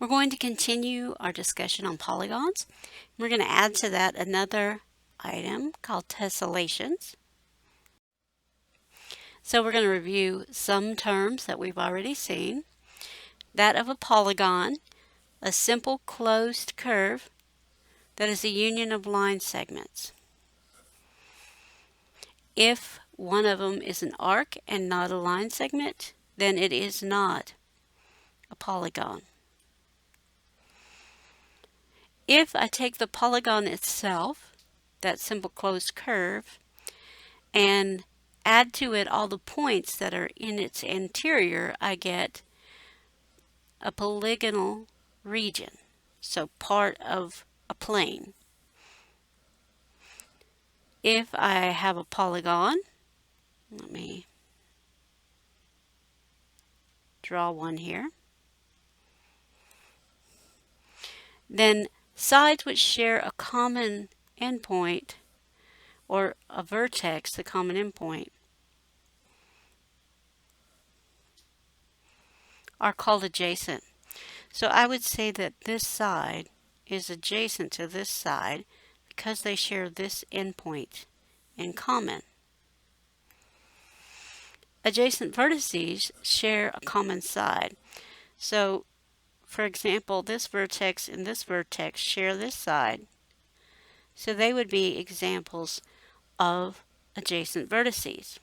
We're going to continue our discussion on polygons. We're going to add to that another item called tessellations. So we're going to review some terms that we've already seen. That of a polygon, a simple closed curve that is a union of line segments. If one of them is an arc and not a line segment, then it is not a polygon. If I take the polygon itself, that simple closed curve, and add to it all the points that are in its interior, I get a polygonal region, so part of a plane. If I have a polygon, let me draw one here, then sides which share a common endpoint or a vertex, the common endpoint, are called adjacent. So I would say that this side is adjacent to this side because they share this endpoint in common. Adjacent vertices share a common side. So, for example, this vertex and this vertex share this side. So they would be examples of adjacent vertices.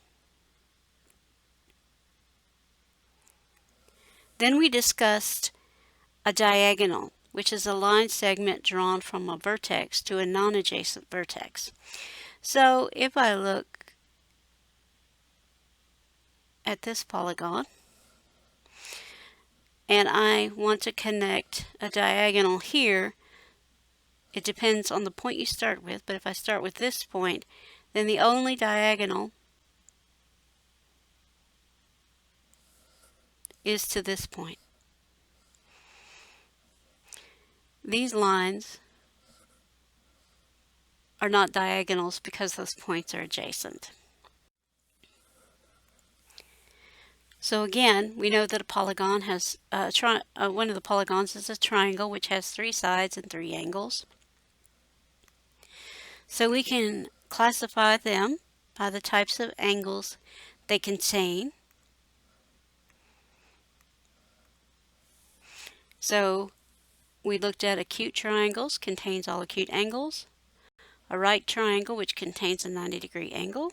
Then we discussed a diagonal, which is a line segment drawn from a vertex to a non-adjacent vertex. So if I look at this polygon and I want to connect a diagonal here, it depends on the point you start with, but if I start with this point, then the only diagonal is to this point. These lines are not diagonals because those points are adjacent. So again, we know that a polygon has one of the polygons is a triangle which has 3 sides and 3 angles. So we can classify them by the types of angles they contain. So we looked at acute triangles, contains all acute angles, a right triangle which contains a 90-degree angle,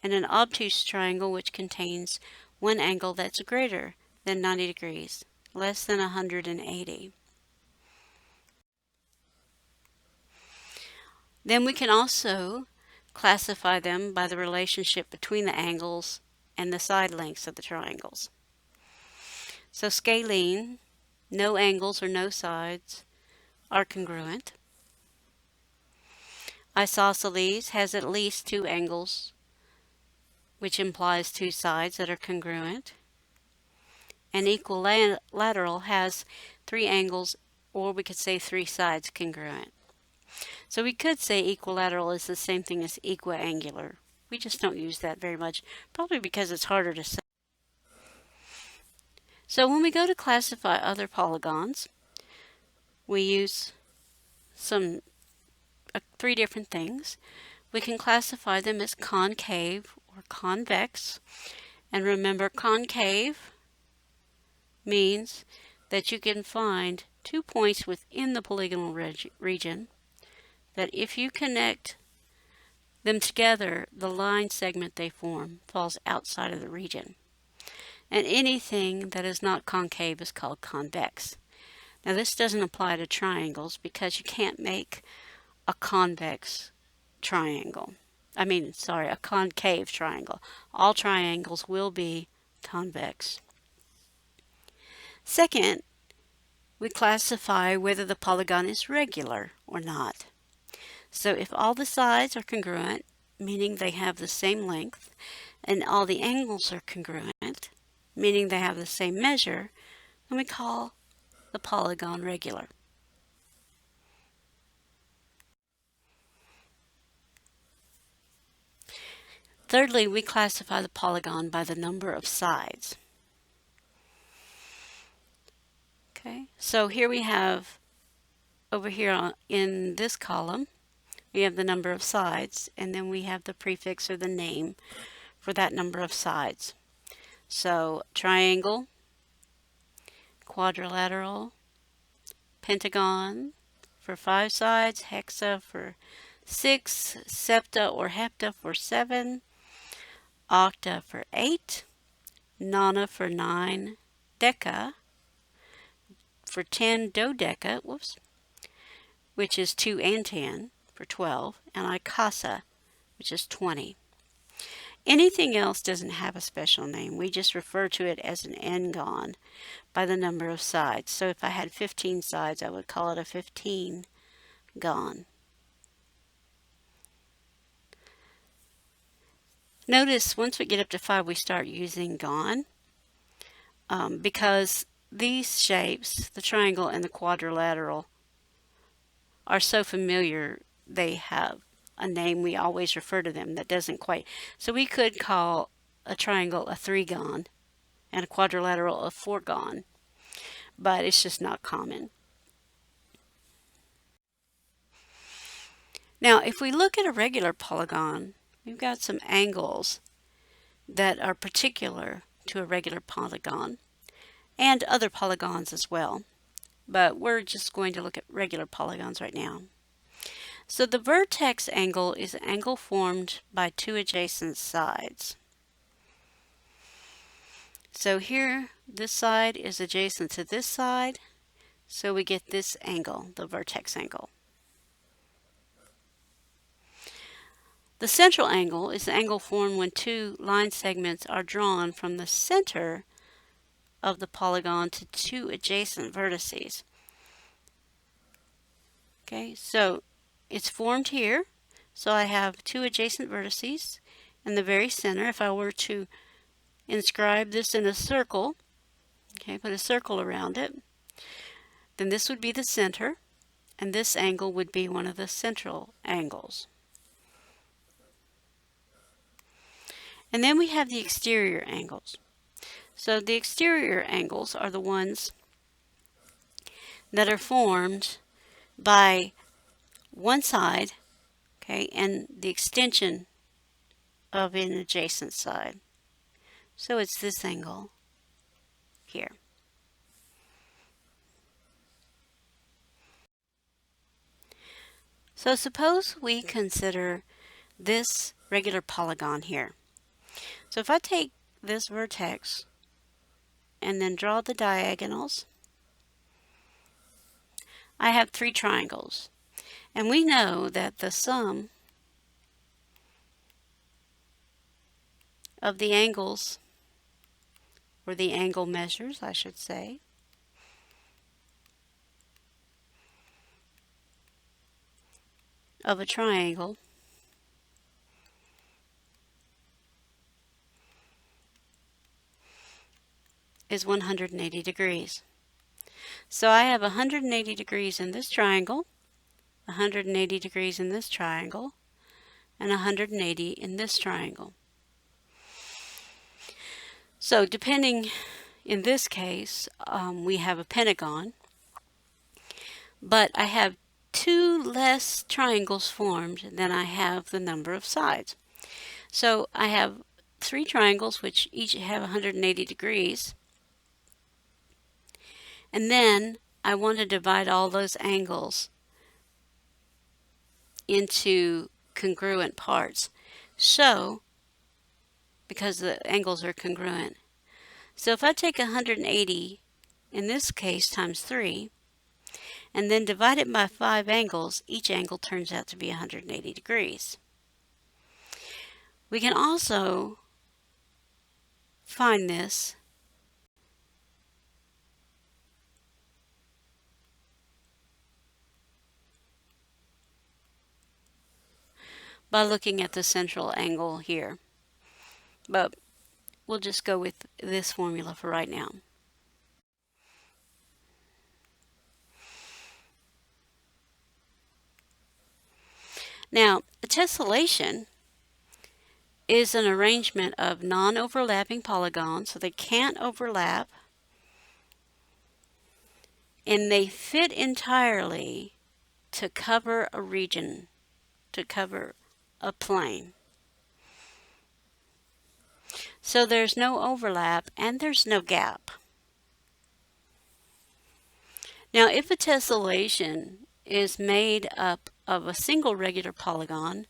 and an obtuse triangle which contains one angle that's greater than 90 degrees, less than 180. Then we can also classify them by the relationship between the angles and the side lengths of the triangles. So scalene, no angles or no sides are congruent. Isosceles has at least 2 angles, which implies 2 sides that are congruent. And equilateral has 3 angles, or we could say 3 sides congruent. So we could say equilateral is the same thing as equiangular. We just don't use that very much, probably because it's harder to say. So when we go to classify other polygons, we use 3 different things. We can classify them as concave or convex. And remember, concave means that you can find 2 points within the polygonal region that if you connect them together, the line segment they form falls outside of the region. And anything that is not concave is called convex. Now this doesn't apply to triangles because you can't make a convex triangle. A concave triangle. All triangles will be convex. Second, we classify whether the polygon is regular or not. So if all the sides are congruent, meaning they have the same length, and all the angles are congruent, meaning they have the same measure, then we call the polygon regular. Thirdly, we classify the polygon by the number of sides. Okay, so here we have, over here in this column, we have the number of sides, and then we have the prefix or the name for that number of sides. So triangle, quadrilateral, pentagon for 5 sides, hexa for 6, septa or hepta for 7, octa for 8, nona for 9, deca for 10, dodeca, whoops, which is 2 and 10 for 12, and icasa, which is 20. Anything else doesn't have a special name. We just refer to it as an n-gon by the number of sides. So if I had 15 sides, I would call it a 15-gon. Notice once we get up to 5, we start using gon because these shapes, the triangle and the quadrilateral, are so familiar. They have a name. We always refer to them that doesn't quite. So we could call a triangle a 3-gon and a quadrilateral a 4-gon, but it's just not common. Now, if we look at a regular polygon, we've got some angles that are particular to a regular polygon and other polygons as well. But we're just going to look at regular polygons right now. So the vertex angle is an angle formed by 2 adjacent sides. So here, this side is adjacent to this side, so we get this angle, the vertex angle. The central angle is the angle formed when 2 line segments are drawn from the center of the polygon to 2 adjacent vertices. Okay, so it's formed here. So I have 2 adjacent vertices in the very center. If I were to inscribe this in a circle, okay, put a circle around it, then this would be the center, and this angle would be one of the central angles. And then we have the exterior angles. So the exterior angles are the ones that are formed by one side, okay, and the extension of an adjacent side. So it's this angle here. So suppose we consider this regular polygon here. So if I take this vertex and then draw the diagonals, I have 3 triangles. And we know that the sum of the angles, or the angle measures, I should say, of a triangle is 180 degrees. So I have 180 degrees in this triangle, 180 degrees in this triangle, and 180 in this triangle. So depending, in this case, we have a pentagon, but I have 2 less triangles formed than I have the number of sides. So I have 3 triangles which each have 180 degrees. And then I want to divide all those angles into congruent parts. So, because the angles are congruent. So if I take 180, in this case times 3, and then divide it by 5 angles, each angle turns out to be 180 degrees. We can also find this by looking at the central angle here. But we'll just go with this formula for right now. Now, a tessellation is an arrangement of non-overlapping polygons, so they can't overlap. and they fit entirely to cover a region, to cover a plane. So there's no overlap and there's no gap. Now, if a tessellation is made up of a single regular polygon,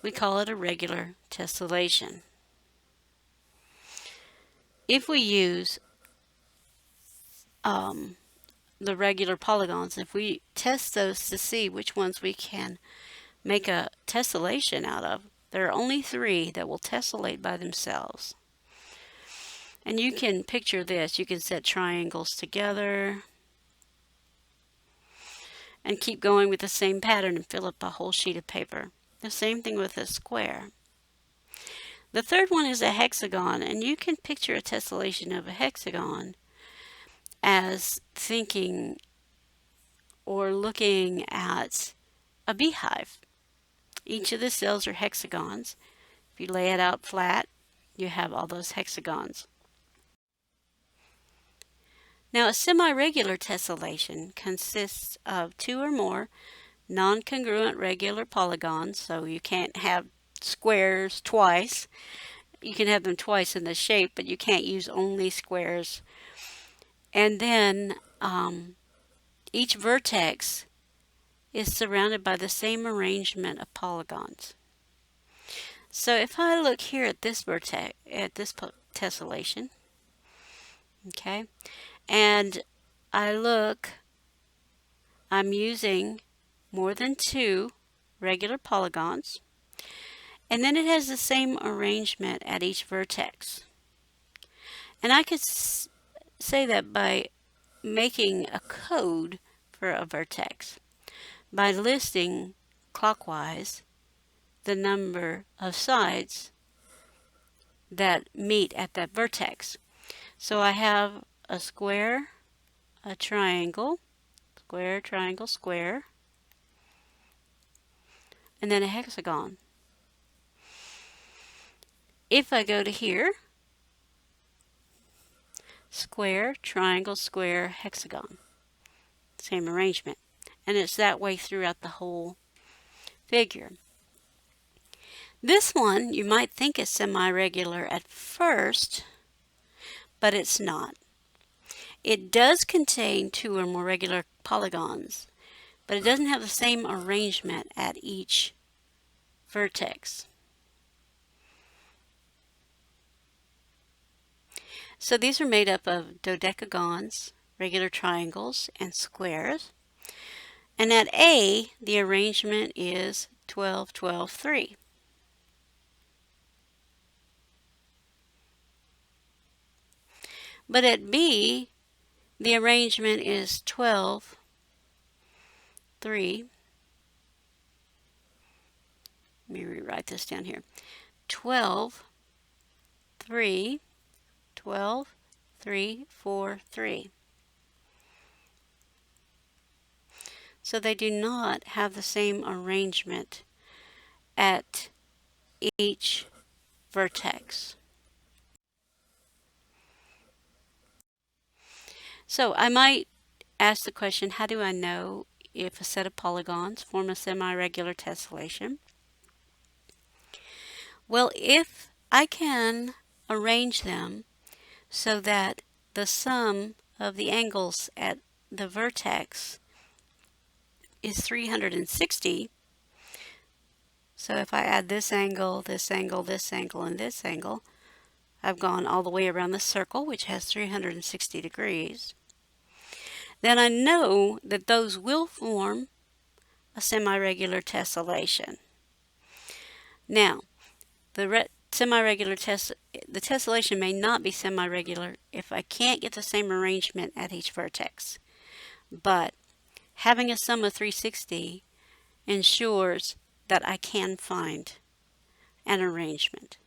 we call it a regular tessellation. If we use the regular polygons, if we test those to see which ones we can make a tessellation out of, there are only 3 that will tessellate by themselves. And you can picture this. You can set triangles together and keep going with the same pattern and fill up a whole sheet of paper. The same thing with a square. The third one is a hexagon, and you can picture a tessellation of a hexagon as thinking or looking at a beehive. Each of the cells are hexagons. If you lay it out flat, you have all those hexagons. Now, a semi-regular tessellation consists of 2 or more non-congruent regular polygons, so you can't have squares twice. You can have them twice in the shape, but you can't use only squares. And then each vertex is surrounded by the same arrangement of polygons. So if I look here at this vertex, at this tessellation, okay, and I'm using more than 2 regular polygons, and then it has the same arrangement at each vertex. And I could say that by making a code for a vertex, by listing clockwise the number of sides that meet at that vertex. So I have a square, a triangle, square, triangle, square, and then a hexagon. If I go to here, square, triangle, square, hexagon, same arrangement. And it's that way throughout the whole figure. This one you might think is semi-regular at first, but it's not. It does contain 2 or more regular polygons, but it doesn't have the same arrangement at each vertex. So these are made up of dodecagons, regular triangles, and squares. And at A, the arrangement is 12, 12, 3. But at B, the arrangement is 12, 3. Let me rewrite this down here. 12, 3, 12, 3, 4, 3. So they do not have the same arrangement at each vertex. So I might ask the question, how do I know if a set of polygons form a semi-regular tessellation? Well, if I can arrange them so that the sum of the angles at the vertex is 360, so if I add this angle, this angle, this angle, and this angle, I've gone all the way around the circle, which has 360 degrees. Then I know that those will form a semi-regular tessellation. Now, the tessellation may not be semi-regular if I can't get the same arrangement at each vertex. But having a sum of 360 ensures that I can find an arrangement.